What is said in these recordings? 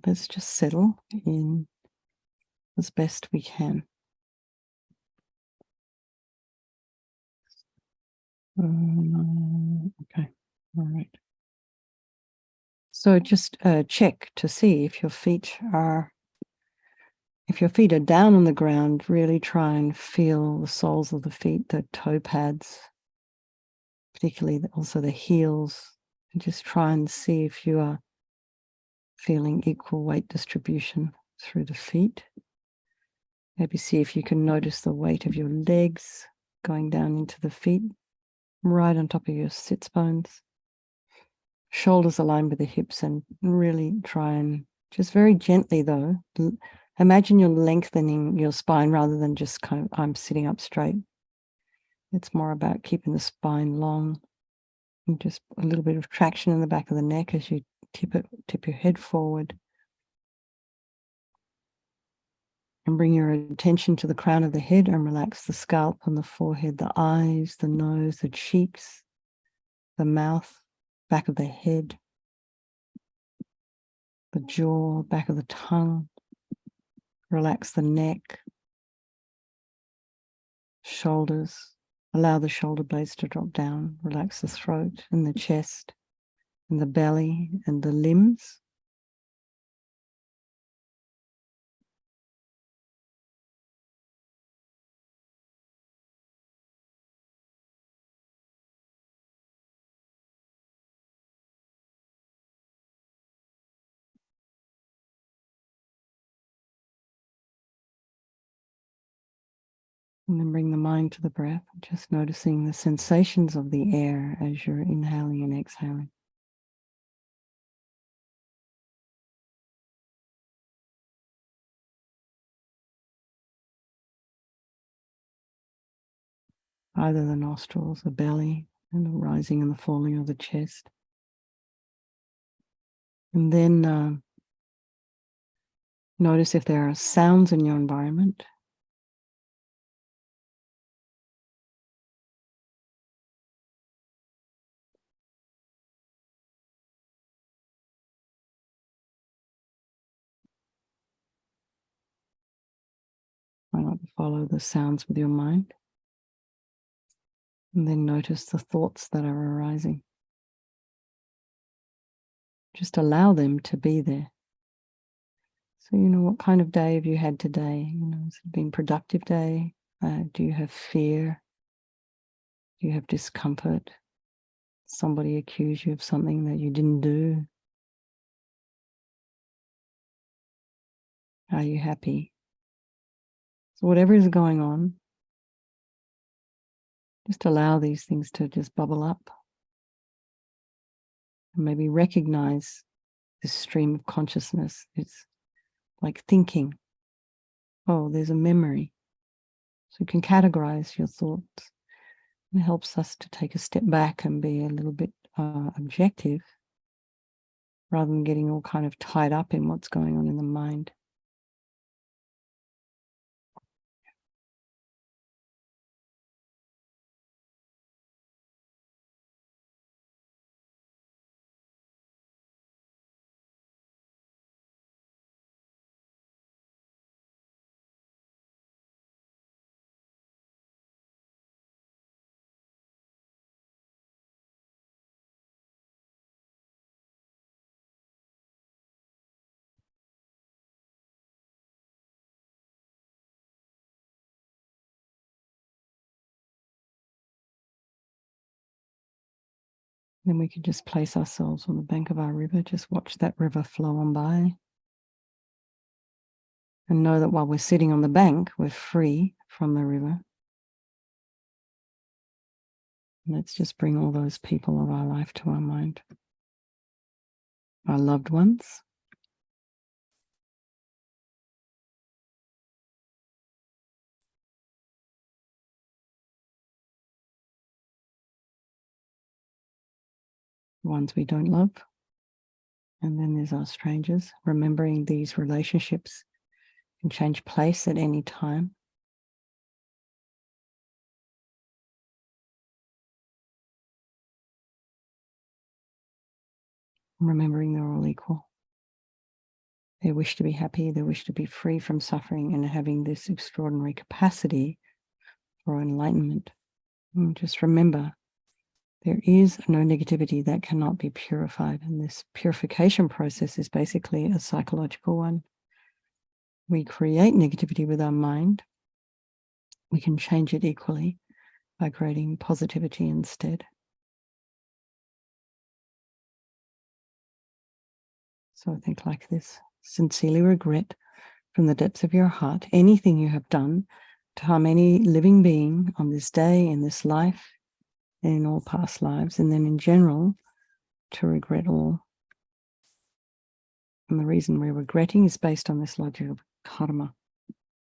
Let's just settle in as best we can. Okay, all right. So just check to see if your feet are down on the ground. Really try and feel the soles of the feet, the toe pads, particularly also the heels, and just try and see if you are feeling equal weight distribution through the feet. Maybe see if you can notice the weight of your legs going down into the feet, right on top of your sits bones. Shoulders aligned with the hips, and really try and just very gently though, imagine you're lengthening your spine rather than just kind of, I'm sitting up straight. It's more about keeping the spine long and just a little bit of traction in the back of the neck as you tip your head forward. And bring your attention to the crown of the head and relax the scalp and the forehead, the eyes, the nose, the cheeks, the mouth, back of the head, the jaw, back of the tongue. Relax the neck, shoulders. Allow the shoulder blades to drop down. Relax the throat and the chest and the belly and the limbs. And then bring the mind to the breath, just noticing the sensations of the air as you're inhaling and exhaling. Either the nostrils, the belly, and the rising and the falling of the chest. And then notice if there are sounds in your environment. Why not follow the sounds with your mind? And then notice the thoughts that are arising. Just allow them to be there. So, what kind of day have you had today? Has it been a productive day? Do you have fear? Do you have discomfort? Somebody accuse you of something that you didn't do? Are you happy? So whatever is going on, just allow these things to just bubble up. And maybe recognize this stream of consciousness. It's like thinking, oh, there's a memory. So you can categorize your thoughts. It helps us to take a step back and be a little bit objective rather than getting all kind of tied up in what's going on in the mind. Then we could just place ourselves on the bank of our river, just watch that river flow on by. And know that while we're sitting on the bank, we're free from the river. Let's just bring all those people of our life to our mind. Our loved ones. Ones we don't love. And then there's our strangers. Remembering these relationships can change place at any time. Remembering they're all equal. their wish to be happy, their wish to be free from suffering, and having this extraordinary capacity for enlightenment. And just remember, there is no negativity that cannot be purified. And this purification process is basically a psychological one. We create negativity with our mind. We can change it equally by creating positivity instead. So think like this: sincerely regret from the depths of your heart anything you have done to harm any living being on this day, in this life, and in all past lives, and then in general, to regret all. And the reason we're regretting is based on this logic of karma.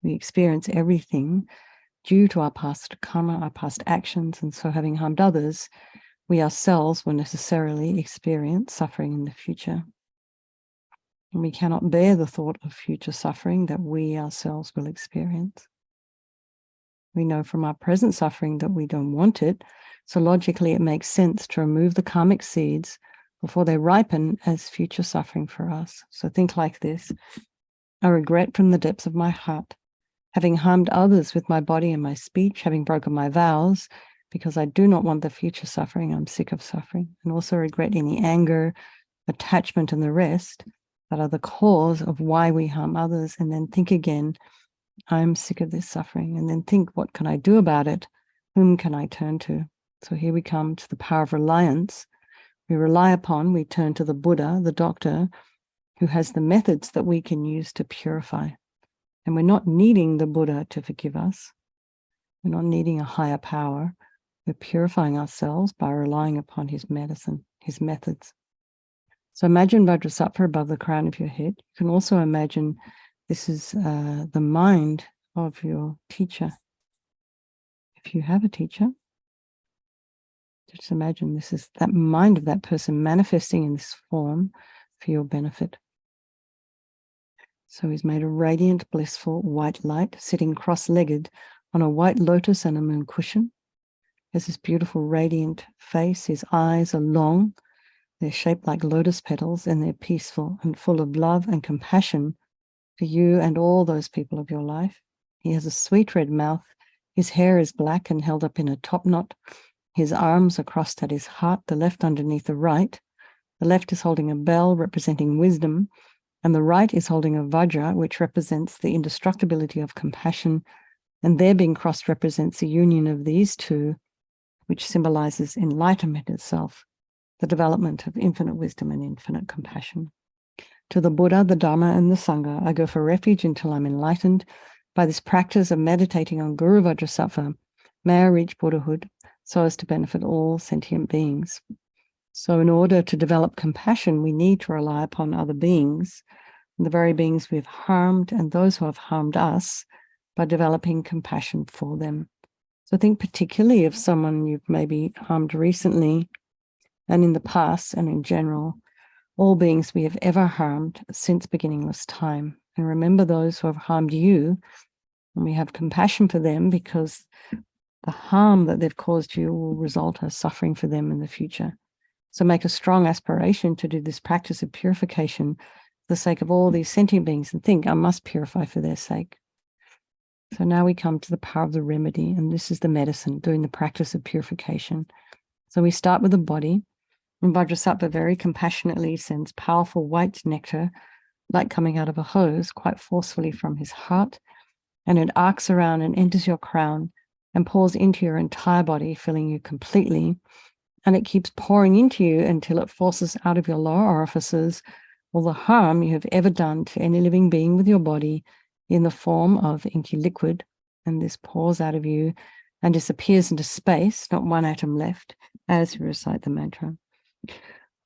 We experience everything due to our past karma, our past actions, and so having harmed others, we ourselves will necessarily experience suffering in the future. And we cannot bear the thought of future suffering that we ourselves will experience. We know from our present suffering that we don't want it, so logically it makes sense to remove the karmic seeds before they ripen as future suffering for us. So think like this: I regret from the depths of my heart having harmed others with my body and my speech, having broken my vows, because I do not want the future suffering. I'm sick of suffering. And also regret any anger, attachment, and the rest that are the cause of why we harm others. And then think again, I'm sick of this suffering. And then think, what can I do about it? Whom can I turn to? So here we come to the power of reliance. We rely upon, we turn to the Buddha, the doctor, who has the methods that we can use to purify. And we're not needing the Buddha to forgive us. We're not needing a higher power. We're purifying ourselves by relying upon his medicine, his methods. So imagine Vajrasattva above the crown of your head. You can also imagine this is the mind of your teacher. If you have a teacher, just imagine this is that mind of that person manifesting in this form for your benefit. So he's made a radiant, blissful white light, sitting cross-legged on a white lotus and a moon cushion. He has this beautiful radiant face. His eyes are long. They're shaped like lotus petals, and they're peaceful and full of love and compassion for you and all those people of your life. He has a sweet red mouth. His hair is black and held up in a top knot. His arms are crossed at his heart, the left underneath the right. The left is holding a bell representing wisdom, and the right is holding a vajra, which represents the indestructibility of compassion, and their being crossed represents the union of these two, which symbolizes enlightenment itself, the development of infinite wisdom and infinite compassion. To the Buddha, the Dharma, and the Sangha, I go for refuge until I'm enlightened. By this practice of meditating on Guru Vajrasattva, may I reach Buddhahood so as to benefit all sentient beings. So in order to develop compassion, we need to rely upon other beings, the very beings we've harmed and those who have harmed us, by developing compassion for them. So think particularly of someone you've maybe harmed recently and in the past, and in general, all beings we have ever harmed since beginningless time. And remember those who have harmed you, and we have compassion for them because the harm that they've caused you will result as suffering for them in the future. So make a strong aspiration to do this practice of purification for the sake of all these sentient beings, and think, I must purify for their sake. So now we come to the power of the remedy, and this is the medicine, doing the practice of purification. So we start with the body, and Vajrasattva very compassionately sends powerful white nectar, like coming out of a hose, quite forcefully from his heart, and it arcs around and enters your crown and pours into your entire body, filling you completely. And it keeps pouring into you until it forces out of your lower orifices all the harm you have ever done to any living being with your body in the form of inky liquid. And this pours out of you and disappears into space, not one atom left, as you recite the mantra.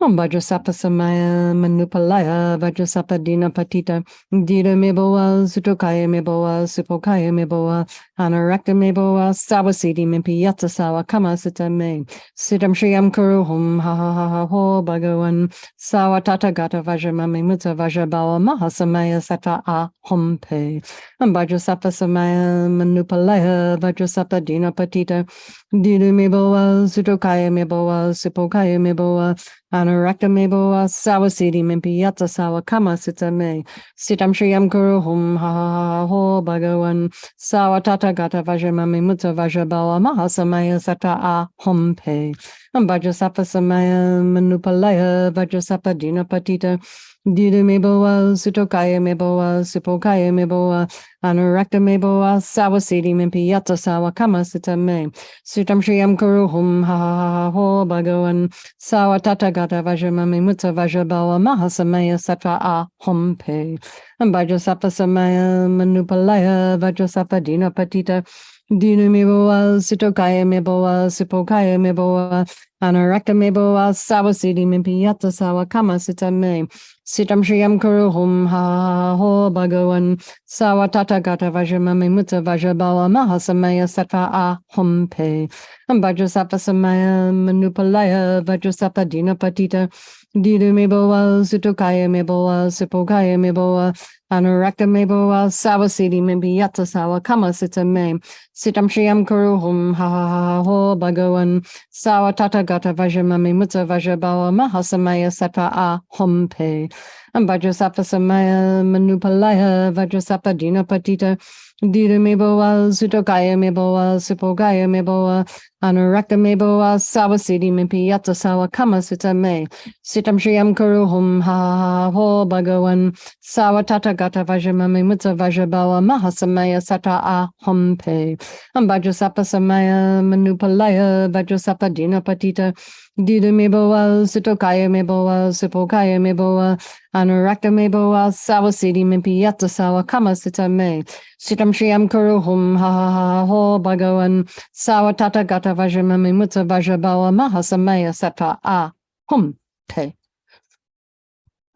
Om Vajrasattva Samaya Manupalaya Vajrasattva Dina Patita Dira Meboa Sutokaya Meboa Supokaya Meboa Anarakta Meboa Sawasiti Mimpi Yatsa Sawa Kama Sita Me Sitam Shriyam Kuruhum Ha Ha Ha Ha Ho Bhagavan Sawa Tata Gata Vajramami Mutsa Vajrabawa Mahasamaya Sattva Ahom Pe Om Vajrasattva Samaya Manupalaya Vajrasattva Dina Patita Dira Meboa Sutokaya Meboa Supokaya Meboa Anurakta meboa sawasidi mimpi yata sawa kama sita me. Sitam shriyam kuru hum ha ha ha ho bhagawan. Sawa tata gata vajramami mutta vajrabawa mahasamaya sata a hum pe. Vajrasapa samaya manupalaya vajrasapa dina patita. Dida meboa sutokaya meboa supokaya meboa. Anurakta meboa sawasidi mimpi yata sawa kama sita me. Sitam shriyam kuru hum ha ha ha ho bhagawan. Sawa tata gata vajramami mutta vajrabawa mahasamaya satra a hum pe. Vajrasapa samaya manupalaya vajrasapa dina patita. Dina meboa sitokaya meboa sipokaya meboa. Anarakta meboa sawasidi mimpi yata sawa kama sita me. Sitam shriyam kuru hum ha ha ho bhagawan. Sawa tata gata vajramami mutta vajrabawa mahasamaya satra a hum pe. Vajrasapa samaya manupalaya vajrasapa dina patita. Dida meboa sutokaya meboa sipokaya meboa. Anurakta meboa sawasidi mimpi yata sawa kama sita me. Sitam shriyam kuru hum ha ha ha ho bhagawan. Sawa tata gata vajramami mutta vajrabawa mahasamaya satra a hum pe. Vajrasapa samaya manupalaya vajrasapa dina patita. Dida meboa sutokaya meboa sipokaya meboa. Anurakta meboa sawasidi mimpi yata sawa kama sita me. Sitam shriyam kuru hum ha ha ha ho bhagawan. Sawa tata gata vajramami mutta vajrabawa mahasamaya satra a hum pe. Vajrasapa samaya manupalaya vajrasapa dina patita. Dida meboa sutokaya meboa sipokaya meboa. Anurakta meboa sawasidi mimpi yata sawa kama sita me. Sitam shriyam kuru hum ha ha ha ho bhagawan. Sawa tata gata vajramami mutta vajrabawa mahasamaya satra a hum pe.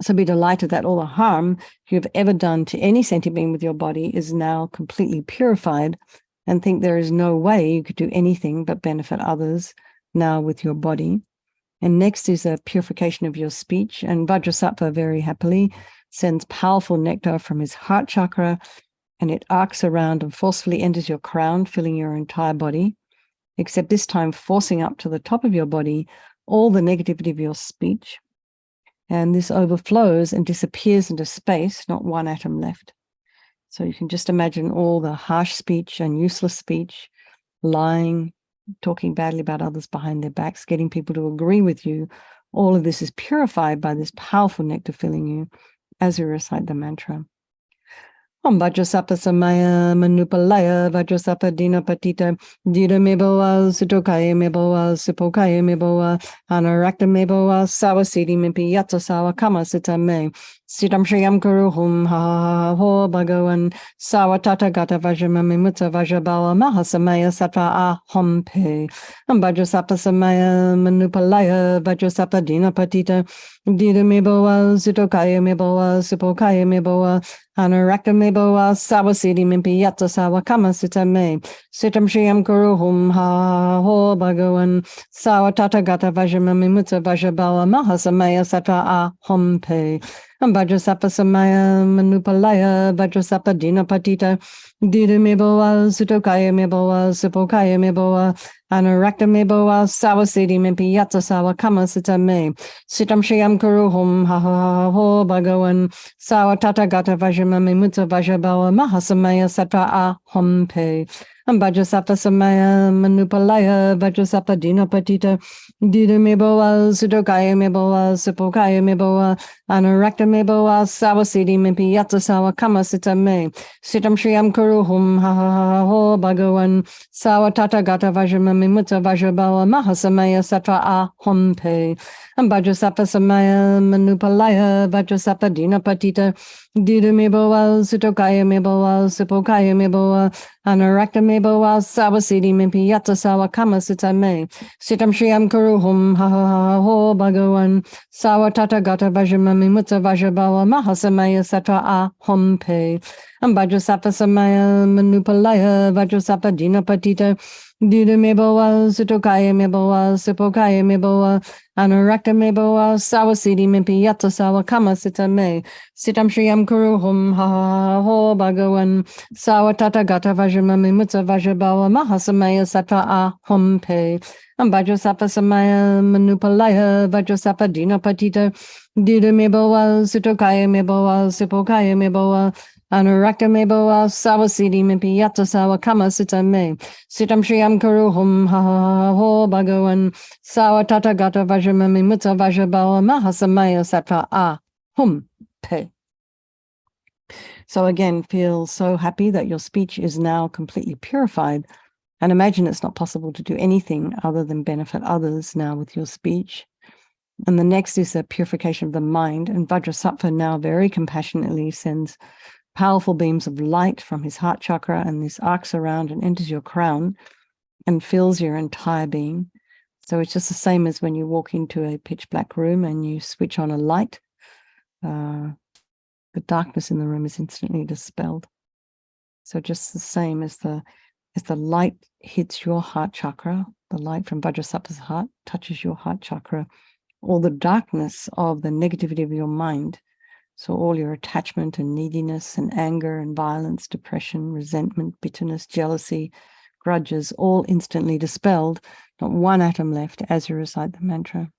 So be delighted that all the harm you've ever done to any sentient being with your body is now completely purified, and think there is no way you could do anything but benefit others now with your body. And next is a purification of your speech. And Vajrasattva very happily sends powerful nectar from his heart chakra, and it arcs around and forcefully enters your crown, filling your entire body, except this time forcing up to the top of your body all the negativity of your speech. And this overflows and disappears into space, not one atom left. So you can just imagine all the harsh speech and useless speech, lying, talking badly about others behind their backs, getting people to agree with you. All of this is purified by this powerful nectar filling you as you recite the mantra. Om Vajrasapa samaya manupalaya Vajrasapa dina patita. Dida meboa sutokaya meboa sipokaya meboa. Anarakta meboa sawasidi mimpi yata sawa kama sita me. Sitam shriyam kuru hum ha ha ha ho bhagawan. Sawa tata gata vajramami mutta vajrabawa mahasamaya satra a hum pe. Vajrasapa samaya manupalaya Vajrasapa dina patita. Dida meboa sutokaya meboa sipokaya meboa. Anurakta meboa sawasidi mimpi yata sawa kama sita me. Sitam shriyam kuru hum ha ha ho bhagawan. Sawa tata gata vajramami mutta vajrabawa mahasamaya satra a hum pe. Vajrasapa samaya manupalaya Vajrasapa dina patita. Dida meboa sutokaya meboa sipokaya meboa. Anurakta meboa sawasidi mimpi yata sawa kama sita me. Sitam shriyam kuru hum ha ha ha ho bhagawan. Sawa tata gata vajramami mutta vajrabawa mahasamaya satra a hum pe. Vajrasapa samaya manupalaya Vajrasapa dina patita. Dida meboa sutokaya meboa sipokaya meboa. Anurakta meboa sawasidi mimpi yata sawa kama sita me. Sitam shriyam kuru hum ha ha ha ho bhagawan. Sawa tata gata vajramami mutta vajrabawa mahasamaya satra a hum pe. Vajrasapa samaya manupalaya Vajrasapa dina patita. Dida meboa sutokaya meboa sipokaya meboa. Anurakta meboa sawasidi mimpi yata sawa kama sita me. Sitam shriyam kuru hum ha ha ha ho bhagawan. Sawa tata gata vajramami mutta vajrabawa mahasamaya satra a hum pe. Vajrasapa samaya manupalaya Vajrasapa dina patita. Dida meboa sutokaya meboa sipokaya meboa. Anurakta meboa sawasidi mimpi yata sawa kama sita me. Sitam shriyam kuruhum ha ha ho bhagawan. Sawa tata gata vajramami mutta vajrabawa mahasamaya sattva ahum pe. Vajrasapa samaya manupalaya vajrasapa dina patita. Dida meboa sitokaya meboa sipokaya meboa. Anurakta meboa sawasidi mimpi yata sawa kama sita me. Sitam shriyam kuruhum ha ha ho bhagawan. Sawa tata gata vajramami mutta vajrabawa mahasamaya sattva ahum pe. So again, feel so happy that your speech is now completely purified, and imagine it's not possible to do anything other than benefit others now with your speech. And the next is the purification of the mind, and Vajrasattva now very compassionately sends powerful beams of light from his heart chakra, and this arcs around and enters your crown and fills your entire being. So it's just the same as when you walk into a pitch black room and you switch on a light. The darkness in the room is instantly dispelled. So just the same as the light hits your heart chakra, the light from Vajrasattva's heart touches your heart chakra, all the darkness of the negativity of your mind, so all your attachment and neediness and anger and violence, depression, resentment, bitterness, jealousy, grudges, all instantly dispelled, not one atom left as you recite the mantra.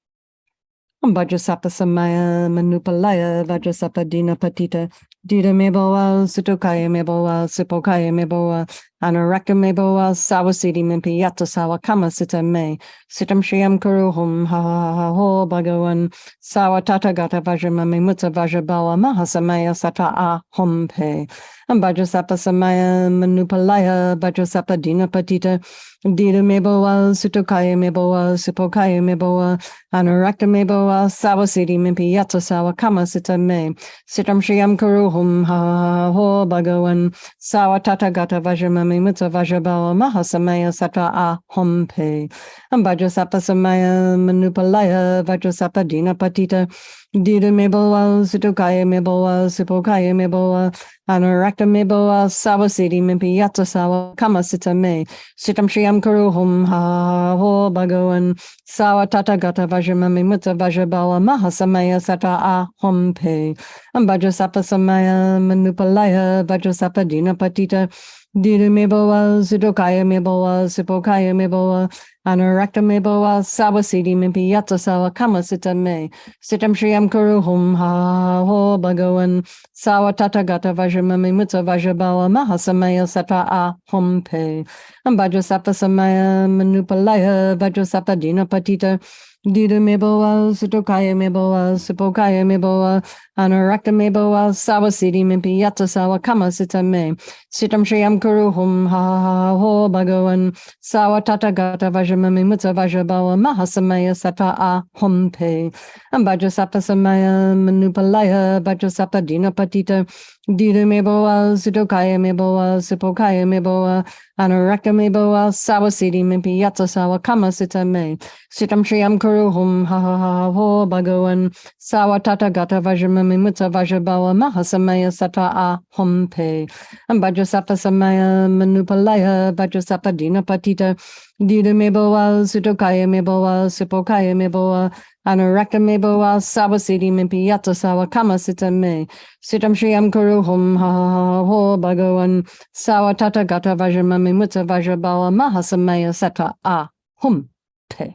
Vajrasapa samaya manupalaya vajrasapa dina patita dida meboa sutokaya meboa sipokaya meboa anurakta meboa sawasidi mimpi yata sawa kama sita me sitam shriyam kuruhum ha ha ha ho bhagawan sawa tata gata vajramami mutta vajrabawa mahasamaya sata ahum pe. Vajrasapa samaya manupalaya vajrasapa dina patita dida meboa sutokaya meboa sipokaya meboa Anurakta meboa sawasidi mimpi yata sawa kama sita me. Sitam shriyam kuruhum ha ha ho bhagawan. Sawa tata gata vajramami mutta vajrabawa mahasamaya sattva ahum pe. Vajrasapa samaya manupalaya vajrasapa dina patita. Dida meboa sitokaya meboa sipokaya meboa. Anurakta meboa sawasidi mimpi yata sawa kama sita me. Sitam shriyam kuruhum ha ha ho bhagawan. Sawa tata gata vajramami mutta vajrabawa mahasamaya sattva ahum pe. Vajrasapa samaya manupalaya vajrasapa dina patita. Dida meboa sitokaya meboa sipokaya meboa. Anurakta meboa sawasidi mimpi yata sawa kama sita me. Sitam shriyam kuruhum ha ha ho bhagawan. Sawa tata gata vajramami mutta vajrabawa mahasamaya sattva ahum pe. Vajrasapa samaya manupalaya vajrasapa dina patita. Dida meboa sitokaya meboa sipokaya meboa. Anurakta meboa sawasidi mimpi yata sawa kama sita me. Sitam shriyam kuruhum ha ha ho bhagawan. Sawa tata gata vajramami mutta vajrabawa mahasamaya sattva ahum pe. Vajrasapa samaya manupalaya vajrasapa dina patita. Dida meboa sitokaya meboa sipokaya meboa. Anurakta meboa sawasidi mimpi yata sawa kama sita me. Sitam shriyam kuruhum ha ha ha ho bhagawan. Sawa tata gata vajramami mutta vajrabawa mahasamaya sattva ahum pe. Vajrasapa samaya manupalaya vajrasapa dina patita. Dida meboa sitokaya meboa sipokaya meboa. Anurakta meboa sawasidi mimpi yata sawa kama sita me. Sitam shriyam kuruhum ha ha ha ho bhagawan. Sawa tata gata vajramami mutta vajrabawa mahasamaya sattva ahum pe.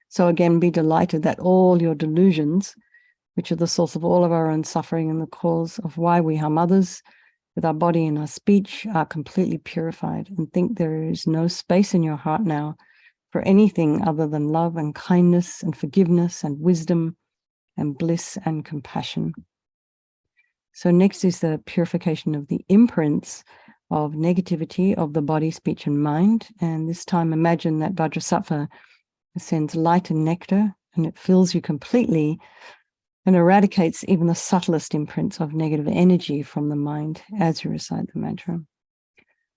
So again, be delighted that all your delusions, which are the source of all of our own suffering and the cause of why we harm others with our body and our speech, are completely purified, and think there is no space in your heart now for anything other than love and kindness and forgiveness and wisdom and bliss and compassion. So next is the purification of the imprints of negativity of the body, speech, and mind. And this time imagine that Vajrasattva sends light and nectar, and it fills you completely and eradicates even the subtlest imprints of negative energy from the mind as you recite the mantra.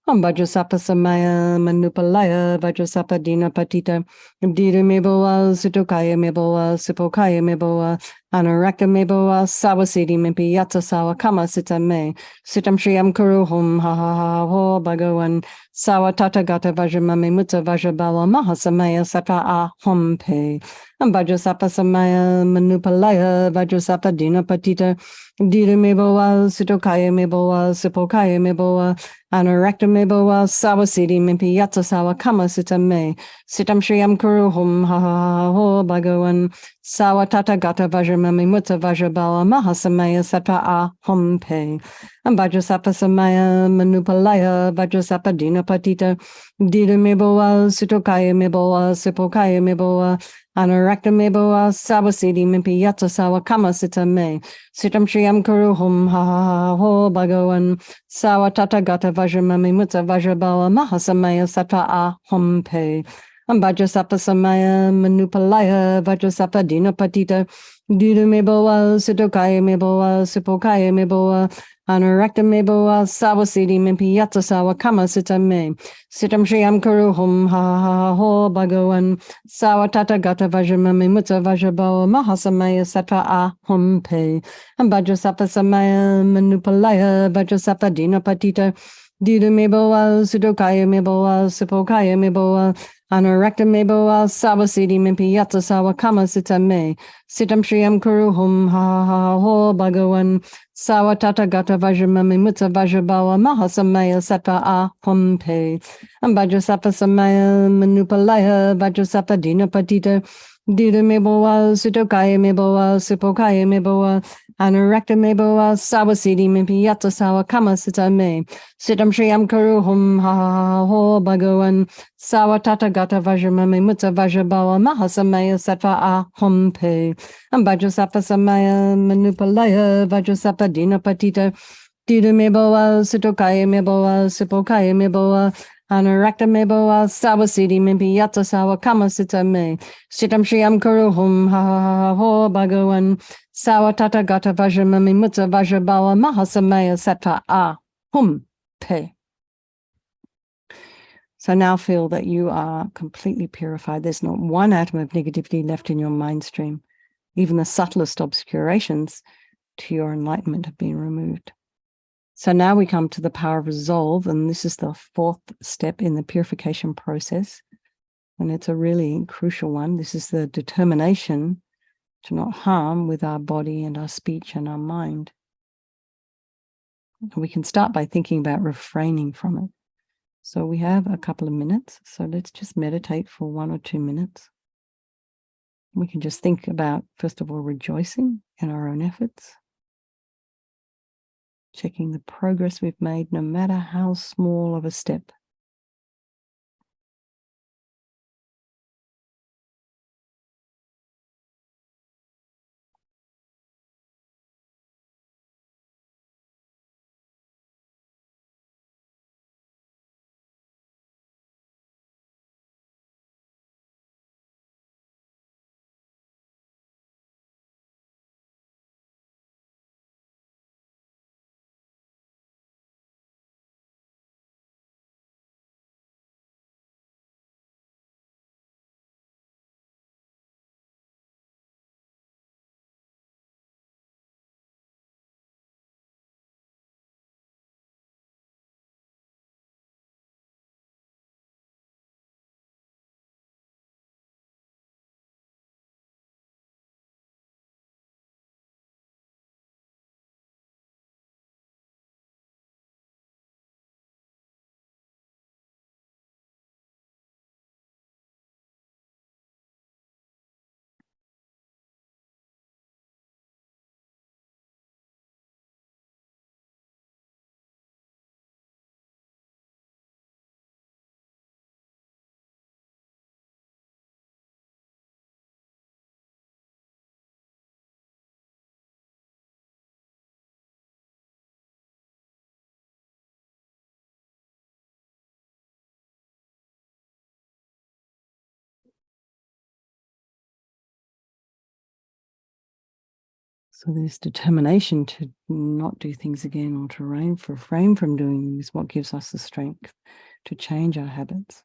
Vajrasapa samaya manupalaya vajrasapa dina patita. Dida meboa sitokaya meboa sipokaya meboa. Anarakta meboa sawasidi mimpi yatsa sawa kama sita me. Sitam shriyam kuruhum ha ha ha ho bhagawan. Sawa tata gata vajramami mutta vajrabawa mahasamaya sata aham pe. Vajrasapa samaya manupalaya vajrasapa dina patita. Dira meboa sitokaya meboa sipokaya meboa. Anarakta meboa sawasidi mimpi yatsa sawa kama sita me. Sitam shriyam kuruhum ha ha ha ho bhagawan. Sawa tata gata vajramami mutta vajrabala mahasamaya sata aham pe. Vajrasapa samaya manupalaya vajrasapa dina patita. Dida meboa sutokaya meboa sipokaya meboa. Anarakta meboa sawasidi mimpi yatsa sawa kama sita me. Sitam shriyam kuruhum ha ha ha ho bhagawan. Sawa tata gata vajramami mutta vajrabala mahasamaya sata aham pe. Vajrasapa samaya manupalaya vajrasapa dina patita. Dida meboa sitokaya meboa sipokaya meboa. Anarakta meboa sawasidi mimpi yatsa sawa kama sita me. Sitam shriyam kuruhum ha ha ha ho bhagawan. Sawa tata gata vajramami mutta vajrabawa mahasamaya sata aham pe. Vajrasapa samaya manupalaya vajrasapa dina patita. Dida meboa sitokaya meboa sipokaya meboa. Anarakta meboa sawasidi mimpi yatsa sawa kama sita me. Sitam shriyam kuruhum ha ha ha ho bhagawan. Sawa tata gata vajramami mutta vajrabawa mahasamaya sata aham pe. Vajrasapa samaya manupalaya vajrasapa dina patita. Dida meboa sitokaya meboa sipokaya meboa. Anarakta meboa sawasidi mimpi yatsa sawa kama sita me. Sitam shriyam kuruhum ha ha ha ho bhagawan. Sawa tata gata vajramami mutta vajrabawa mahasamaya sata aham pe. Vajrasapa samaya manupalaya vajrasapa dina patita. Dida meboa sitokaya meboa sipokaya meboa. Anarakta meboa sawasidi mimpi yatsa sawa kama sita me. Sitam shriyam kuruhum ha ha ha ho bhagawan. Sawa tata gata vajramami mutta vajrabawa mahasamaya sata aham pe. So now feel that you are completely purified. There's not one atom of negativity left in your mind stream. Even the subtlest obscurations to your enlightenment have been removed. So now we come to the power of resolve, and this is the fourth step in the purification process. And it's a really crucial one. This is the determination to not harm with our body and our speech and our mind. And we can start by thinking about refraining from it. So we have a couple of minutes. So let's just meditate for 1 or 2 minutes. We can just think about, first of all, rejoicing in our own efforts, checking the progress we've made, no matter how small of a step. So this determination to not do things again or to refrain from doing is what gives us the strength to change our habits.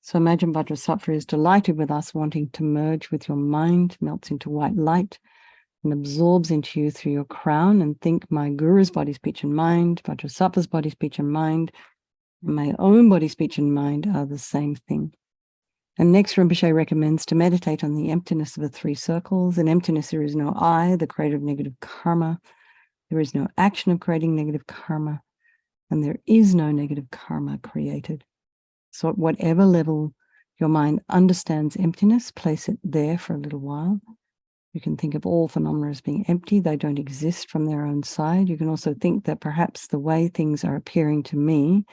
So imagine Vajrasattva is delighted with us, wanting to merge with your mind, melts into white light, and absorbs into you through your crown. And think my guru's body, speech, and mind, Vajrasattva's body, speech, and mind, and my own body, speech, and mind are the same thing. And next, Rinpoche recommends to meditate on the emptiness of the three circles. In emptiness, there is no I, the creator of negative karma. There is no action of creating negative karma. And there is no negative karma created. So at whatever level your mind understands emptiness, place it there for a little while. You can think of all phenomena as being empty. They don't exist from their own side. You can also think that perhaps the way things are appearing to me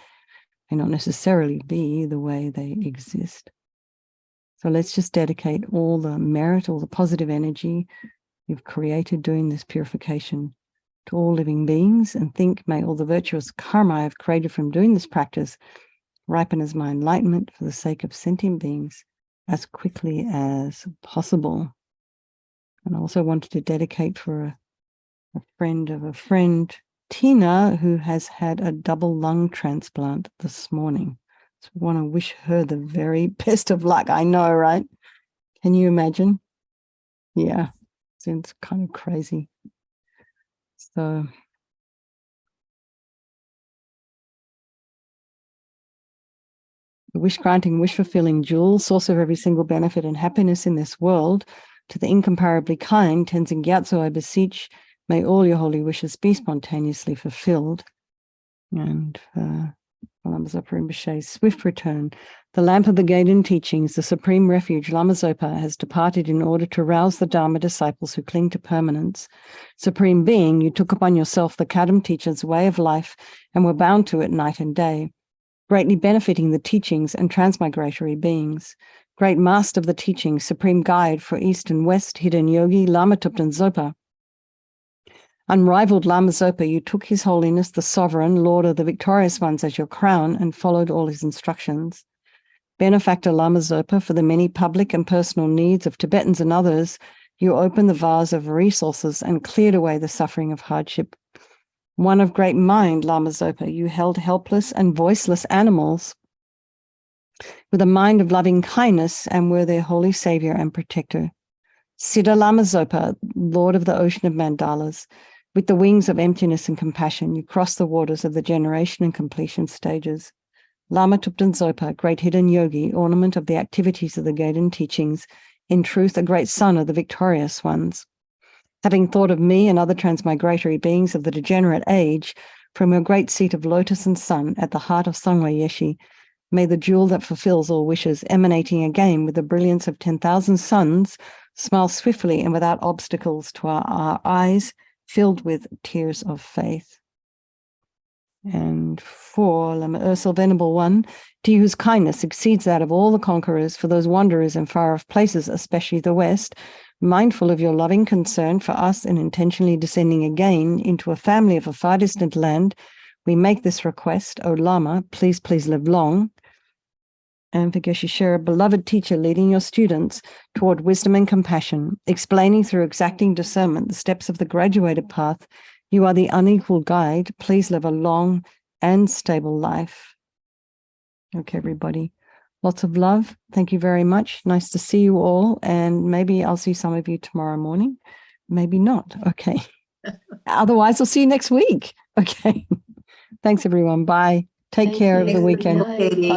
may not necessarily be the way they exist. So let's just dedicate all the merit, all the positive energy you've created doing this purification to all living beings, and think, may all the virtuous karma I have created from doing this practice ripen as my enlightenment for the sake of sentient beings as quickly as possible. And I also wanted to dedicate for a friend of a friend, Tina, who has had a double lung transplant this morning. So I want to wish her the very best of luck. I know, right? Can you imagine? Yeah, it's kind of crazy. So the wish-granting, wish-fulfilling jewel, source of every single benefit and happiness in this world, to the incomparably kind Tenzin Gyatso, I beseech, may all your holy wishes be spontaneously fulfilled. And Lama Zopa Rinpoche's swift return. The lamp of the Gaiden teachings, the supreme refuge, Lama Zopa, has departed in order to rouse the Dharma disciples who cling to permanence. Supreme Being, you took upon yourself the Kadam teacher's way of life and were bound to it night and day, greatly benefiting the teachings and transmigratory beings. Great master of the teachings, supreme guide for East and West, hidden yogi, Lama Tupten Zopa. Unrivaled Lama Zopa, you took his holiness, the sovereign, lord of the victorious ones, as your crown and followed all his instructions. Benefactor Lama Zopa, for the many public and personal needs of Tibetans and others, you opened the vase of resources and cleared away the suffering of hardship. One of great mind, Lama Zopa, you held helpless and voiceless animals with a mind of loving kindness and were their holy savior and protector. Siddha Lama Zopa, lord of the ocean of mandalas, with the wings of emptiness and compassion, you cross the waters of the generation and completion stages. Lama Tupten Zopa, great hidden yogi, ornament of the activities of the Gaiden teachings, in truth a great son of the victorious ones. Having thought of me and other transmigratory beings of the degenerate age, from your great seat of lotus and sun at the heart of Sangwe Yeshi, may the jewel that fulfills all wishes, emanating again with the brilliance of 10,000 suns, smile swiftly and without obstacles to our eyes, filled with tears of faith. And 4, Lama Ursel Venerable One, to you whose kindness exceeds that of all the conquerors, for those wanderers in far-off places, especially the West, mindful of your loving concern for us and intentionally descending again into a family of a far distant land, we make this request, O Lama, please live long. And for Geshe Shera, beloved teacher, leading your students toward wisdom and compassion, explaining through exacting discernment the steps of the graduated path. You are the unequaled guide. Please live a long and stable life. Okay, everybody. Lots of love. Thank you very much. Nice to see you all. And maybe I'll see some of you tomorrow morning. Maybe not. Okay. Otherwise, I'll see you next week. Okay. Thanks, everyone. Bye. Take care of the weekend. Katie.